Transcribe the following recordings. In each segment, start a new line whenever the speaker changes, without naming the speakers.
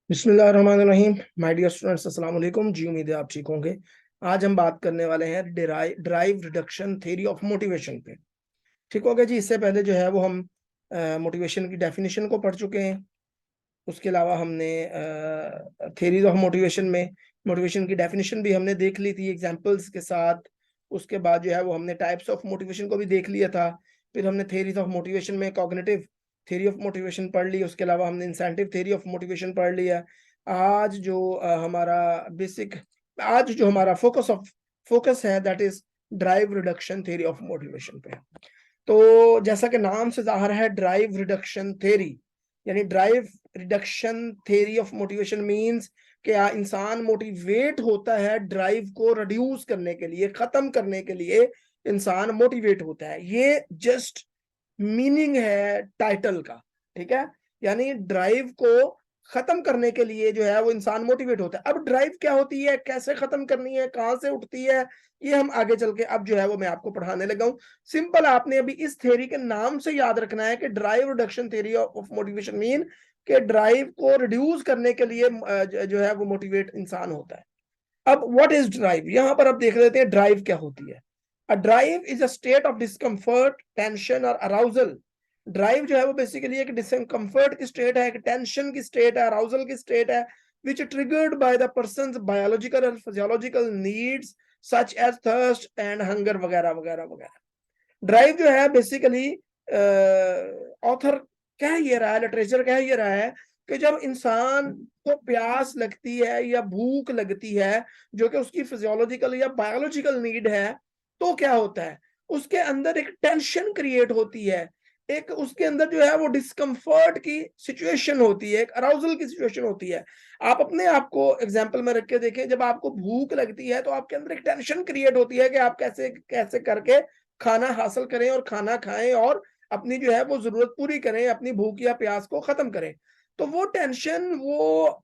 बिस्मिल्लाहिर्रहमानिर्रहीम। My dear students, अस्सलाम वालेकुम जी। उम्मीद है आप ठीक होंगे। आज हम बात करने वाले हैं drive reduction theory of motivation पे। ठीक हो गया जी। इससे पहले जो है वो हम मोटिवेशन की डेफिनेशन को पढ़ चुके हैं। उसके अलावा हमने थ्योरीज ऑफ मोटिवेशन में मोटिवेशन की डेफिनेशन भी हमने देख ली थी एग्जांपल्स के साथ। उसके बाद जो है वो हमने टाइप्स ऑफ मोटिवेशन को भी देख लिया था। फिर हमने थ्योरीज ऑफ मोटिवेशन में कॉग्निटिव थ्योरी ऑफ मोटिवेशन पढ़ ली। उसके अलावा हमने इंसेंटिव थ्योरी ऑफ मोटिवेशन पढ़ लिया। आज जो हमारा बेसिक आज जो हमारा फोकस है that is drive reduction theory of motivation पे। तो जैसा कि नाम से जाहिर है, ड्राइव रिडक्शन थ्योरी यानी drive reduction theory of motivation means कि इंसान मोटिवेट होता है ड्राइव को रिड्यूस करने के लिए, खत्म करने के लिए इंसान मोटिवेट होता है। ये जस्ट मीनिंग है टाइटल का। ठीक है, यानी ड्राइव को खत्म करने के लिए जो है वो इंसान मोटिवेट होता है। अब ड्राइव क्या होती है, कैसे खत्म करनी है, कहां से उठती है, ये हम आगे चल के अब जो है वो मैं आपको पढ़ाने लगा हूं। सिंपल आपने अभी इस थ्योरी के नाम से याद रखना है कि drive reduction theory of motivation mean कि ड्राइव को रिड्यूस करने के लिए जो है वो मोटिवेट इंसान होता है। अब व्हाट इज ड्राइव, यहां पर अब देख लेते हैं ड्राइव क्या होती है। A drive is a state of discomfort, tension और अराउजल। ड्राइव जो है वो बेसिकली एक डिस्कम्फर्ट की स्टेट है, एक टेंशन की स्टेट है, अराउजल की स्टेट है, which triggered by the person's biological and physiological needs such as thirst and hunger वगैरह वगैरह वगैरह। ड्राइव जो है बेसिकली ऑथर कह ये रहा है, लिटरेचर कह ये रहा है कि जब इंसान को प्यास लगती है या भूख लगती है, जो कि उसकी फिजियोलॉजिकल या बायोलॉजिकल नीड है, तो क्या होता है, उसके अंदर एक टेंशन क्रिएट होती है, एक उसके अंदर जो है वो डिस्कम्फर्ट की सिचुएशन होती है, एक अराउजल की सिचुएशन होती है। आप अपने आप को एग्जाम्पल में रख के देखें, जब आपको भूख लगती है तो आपके अंदर एक टेंशन क्रिएट होती है कि आप कैसे कैसे करके खाना हासिल करें और खाना खाएं और अपनी जो है वो जरूरत पूरी करें, अपनी भूख या प्यास को खत्म करें। तो वो टेंशन, वो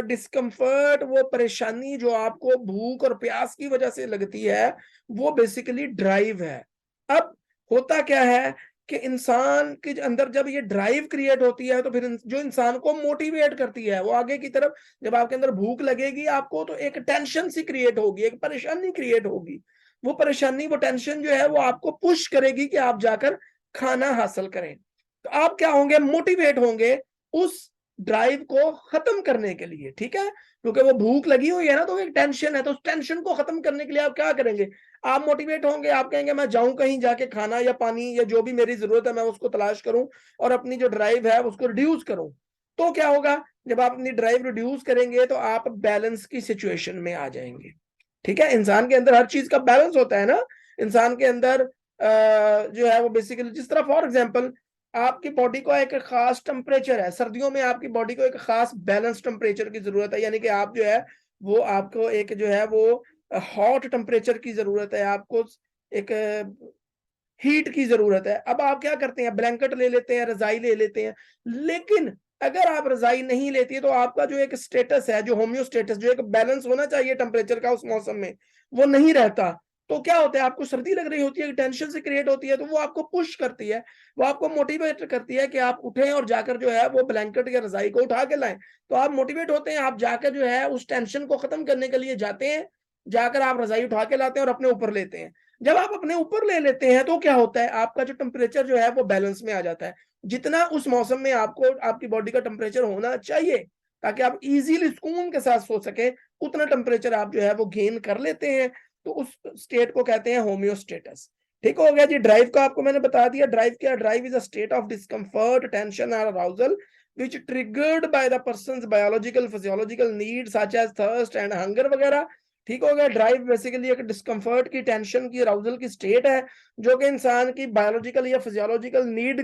डिस्कम्फर्ट, वो परेशानी जो आपको भूख और प्यास की वजह से लगती है, वो बेसिकली ड्राइव है। अब होता क्या है कि इंसान के अंदर जब ये ड्राइव क्रिएट होती है तो फिर जो इंसान को मोटिवेट करती है वो आगे की तरफ, जब आपके अंदर भूख लगेगी आपको तो एक टेंशन सी क्रिएट होगी, एक परेशानी क्रिएट होगी। वो परेशानी, वो टेंशन जो है वो आपको पुश करेगी कि आप जाकर खाना हासिल करें। तो आप क्या होंगे, मोटिवेट होंगे उस ड्राइव को खत्म करने के लिए। ठीक है, क्योंकि वो भूख लगी हुई है ना, तो एक टेंशन है, तो उस टेंशन को खत्म करने के लिए आप क्या करेंगे, आप मोटिवेट होंगे, आप कहेंगे मैं जाऊं कहीं, जाके खाना या पानी या जो भी मेरी जरूरत है मैं उसको तलाश करूं और अपनी जो ड्राइव है उसको रिड्यूस करूं। तो क्या होगा, जब आप अपनी ड्राइव रिड्यूस करेंगे तो आप बैलेंस की सिचुएशन में आ जाएंगे। ठीक है, इंसान के अंदर हर चीज का बैलेंस होता है ना। इंसान के अंदर जो है वो बेसिकली, जिस तरह फॉर एग्जांपल आपकी बॉडी को एक खास टेम्परेचर है, सर्दियों में आपकी बॉडी को एक खास बैलेंस टेम्परेचर की जरूरत है, यानी कि आप जो है वो आपको एक जो है वो हॉट टेम्परेचर की जरूरत है, आपको एक हीट की जरूरत है। अब आप क्या करते हैं, ब्लैंकेट ले लेते हैं, रजाई ले लेते हैं। लेकिन अगर आप रजाई नहीं लेती है तो आपका जो एक स्टेटस है, जो होम्योस्टेटस, जो एक बैलेंस होना चाहिए टेम्परेचर का उस मौसम में, वो नहीं रहता। तो क्या होता है, आपको सर्दी लग रही होती है, टेंशन से क्रिएट होती है, तो वो आपको पुश करती है, वो आपको मोटिवेट करती है कि आप उठें और जाकर जो है वो ब्लैंकेट या रजाई को उठा के लाएं। तो आप मोटिवेट होते हैं, आप जाकर जो है उस टेंशन को खत्म करने के लिए जाते हैं, जाकर आप रजाई उठा के लाते हैं और अपने ऊपर लेते हैं। जब आप अपने ऊपर ले लेते हैं तो क्या होता है, आपका जो टेम्परेचर जो है वो बैलेंस में आ जाता है। जितना उस मौसम में आपको आपकी बॉडी का टेम्परेचर होना चाहिए ताकि आप इजीली सुकून के साथ सो सके, उतना टेम्परेचर आप जो है वो गेन कर लेते हैं। तो उस स्टेट को कहते हैं होम्योस्टेटस। ठीक हो गया जी। ड्राइव का आपको मैंने बता दिया, ड्राइव क्या, drive is a state of discomfort, tension और arousal which triggered by the person's biological physiological needs such as thirst and hunger वगैरह। ठीक हो गया। ड्राइव बेसिकली एक डिस्कम्फर्ट की, टेंशन की, अराउजल की स्टेट है जो कि इंसान की बायोलॉजिकल या फिजियोलॉजिकल नीड,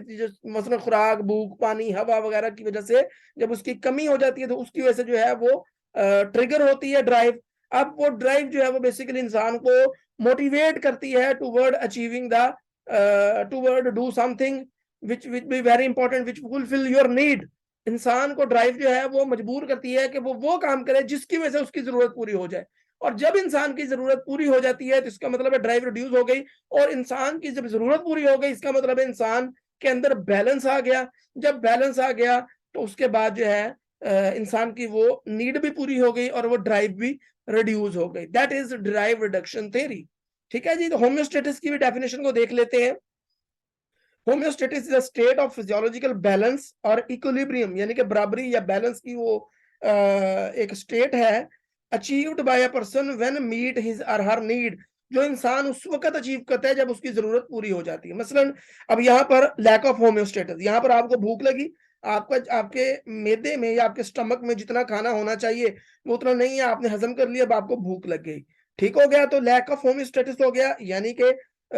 मतलब खुराक, भूख, पानी, हवा वगैरह की वजह से जब उसकी कमी हो जाती है तो उसकी वजह से जो है वो ट्रिगर होती है ड्राइव। अब वो ड्राइव जो है वो बेसिकली इंसान को मोटिवेट करती है toward achieving the, toward do something which which be very important, which fulfil your need. इंसान को ड्राइव जो है वो मजबूर करती है कि वो काम करे जिसकी वजह से उसकी जरूरत पूरी हो जाए। और जब इंसान की जरूरत पूरी हो जाती है तो इसका मतलब है ड्राइव रिड्यूस हो गई, और इंसान की जब जरूरत पूरी हो गई इसका मतलब है इंसान के अंदर बैलेंस आ गया। जब बैलेंस आ गया तो उसके बाद जो है इंसान की वो नीड भी पूरी हो गई और वो ड्राइव भी रिड्यूस हो गई। That is drive reduction theory. ठीक है जी। तो होम्योस्टेटिस की भी डेफिनेशन को देख लेते हैं। Homeostasis is a state of physiological balance और इक्विलिब्रियम, यानी कि बराबरी या बैलेंस की वो एक स्टेट है, achieved by a person when meet his or her need, जो इंसान उस वक्त अचीव करता है जब उसकी जरूरत पूरी हो जाती है। मसलन अब यहाँ पर लैक ऑफ होम्योस्टेटिस, यहाँ पर आपको भूख लगी, आपका आपके मैदे में या आपके स्टमक में जितना खाना होना चाहिए वो उतना नहीं है, आपने हजम कर लिया, अब आपको भूख लग गई, ठीक हो गया, तो लैक ऑफ होम्योस्टेटिस हो गया, यानी कि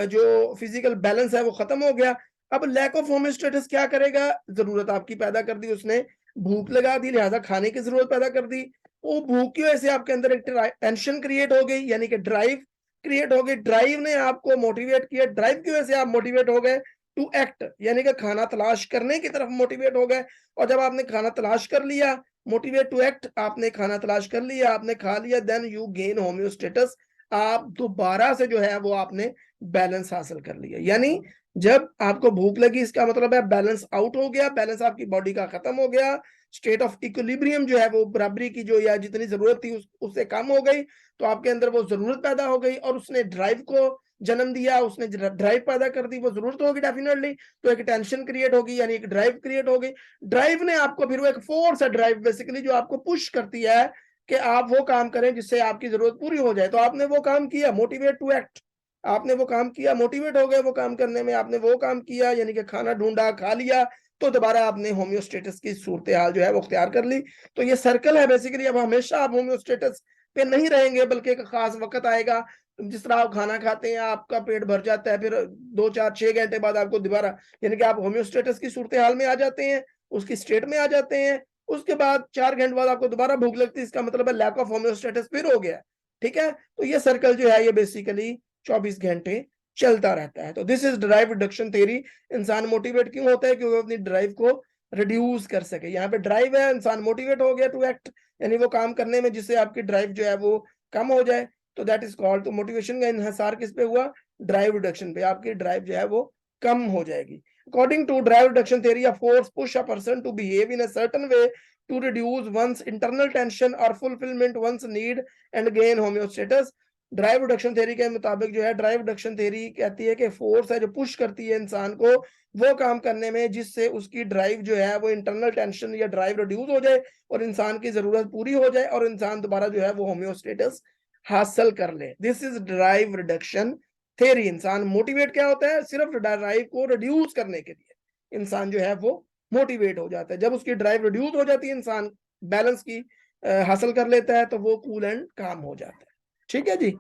जो फिजिकल बैलेंस है वो खत्म हो गया। अब लैक ऑफ होम्योस्टेटिस क्या करेगा, जरूरत आपकी पैदा कर दी उसने, भूख लगा दी, लिहाजा खाने की जरूरत पैदा कर दी, वो भूख की वजह से आपके अंदर एक टेंशन क्रिएट हो गई, यानी कि ड्राइव क्रिएट हो गई, ड्राइव ने आपको मोटिवेट किया, ड्राइव की वजह से आप मोटिवेट हो गए टू एक्ट, यानी कि खाना तलाश करने की तरफ मोटिवेट हो गए, और जब आपने खाना तलाश कर लिया, मोटिवेट टू एक्ट, आपने खाना तलाश कर लिया, आपने खा लिया, देन यू गेन होम्योस्टेटस, आप दोबारा से जो है वो आपने बैलेंस हासिल कर लिया। यानी जब आपको भूख लगी, इसका मतलब है बैलेंस आउट हो गया, बैलेंस आपकी बॉडी का खत्म हो गया, स्टेट ऑफ इक्विलिब्रियम जो है वो बराबरी की जो या जितनी जरूरत थी उससे कम हो गई, तो आपके अंदर वो जरूरत पैदा हो गई और उसने ड्राइव को जन्म दिया, उसने ड्राइव पैदा कर दी, वो जरूरत होगी डेफिनेटली, तो एक टेंशन क्रिएट होगी, यानी एक ड्राइव क्रिएट हो गई, ड्राइव ने आपको, फिर वो एक फोर्स है ड्राइव बेसिकली जो आपको पुश करती है कि आप वो काम करें जिससे आपकी जरूरत पूरी हो जाए, तो आपने वो काम किया, मोटिवेट टू एक्ट, आपने वो काम किया, मोटिवेट हो गए वो काम करने में, आपने वो काम किया, यानी कि खाना ढूंढा, खा लिया, तो दोबारा आपने होम्योस्टेटस की सूरत हाल जो है वो अख्तियार कर ली। तो ये सर्कल है बेसिकली। अब हमेशा आप होम्योस्टेटस पे नहीं रहेंगे, बल्कि एक खास वक्त आएगा, जिस तरह आप खाना खाते हैं, आपका पेट भर जाता है, फिर 2 4 6 घंटे बाद आपको दोबारा, यानी कि आप होम्योस्टेटस की सूरत हाल में आ जाते हैं, उसकी स्टेट में आ जाते हैं, उसके बाद 4 घंटे बाद आपको दोबारा भूख लगती है, इसका मतलब है लैक ऑफ होम्योस्टेटस फिर हो गया। ठीक है, तो ये सर्कल जो है ये बेसिकली 24 घंटे चलता रहता है। तो this is drive reduction theory. इंसान मोटिवेट क्यों होता है, क्योंकि अपनी ड्राइव को रिड्यूस कर सके। यहाँ पे ड्राइव है, इंसान मोटिवेट हो गया टू एक्ट, यानी वो काम करने में जिससे आपकी ड्राइव जो है वो कम हो जाए, तो दैट इज कॉल्ड। तो मोटिवेशन का इन्हिसार किस पे हुआ, ड्राइव रिडक्शन पे, आपकी ड्राइव जो है वो कम हो जाएगी। According to drive reduction theory, a force push a person to behave in a certain way to reduce one's internal tension or fulfillment one's need and gain homeostasis। Drive reduction theory के मुताबिक जो है, drive reduction theory कहती है कि force है जो push करती है इंसान को वो काम करने में जिससे उसकी ड्राइव जो है वो इंटरनल टेंशन या ड्राइव रिड्यूस हो जाए और इंसान की जरूरत पूरी हो जाए और इंसान दोबारा जो है वो होम्योस्टेटस हासिल कर ले। This is drive reduction theory. इंसान मोटिवेट क्या होता है, सिर्फ ड्राइव को रिड्यूस करने के लिए इंसान जो है वो मोटिवेट हो जाता है। जब उसकी ड्राइव रिड्यूस हो जाती है, इंसान बैलेंस की हासिल कर लेता है, तो वो कूल एंड काम हो जाता है। ठीक है जी।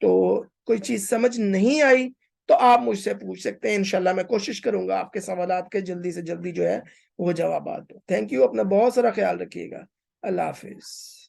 तो कोई चीज समझ नहीं आई तो आप मुझसे पूछ सकते हैं, इंशाल्लाह मैं कोशिश करूंगा आपके सवालात के जल्दी से जल्दी जो है वो जवाब दूं। थैंक यू, अपना बहुत सारा ख्याल रखिएगा। अल्लाह हाफिज।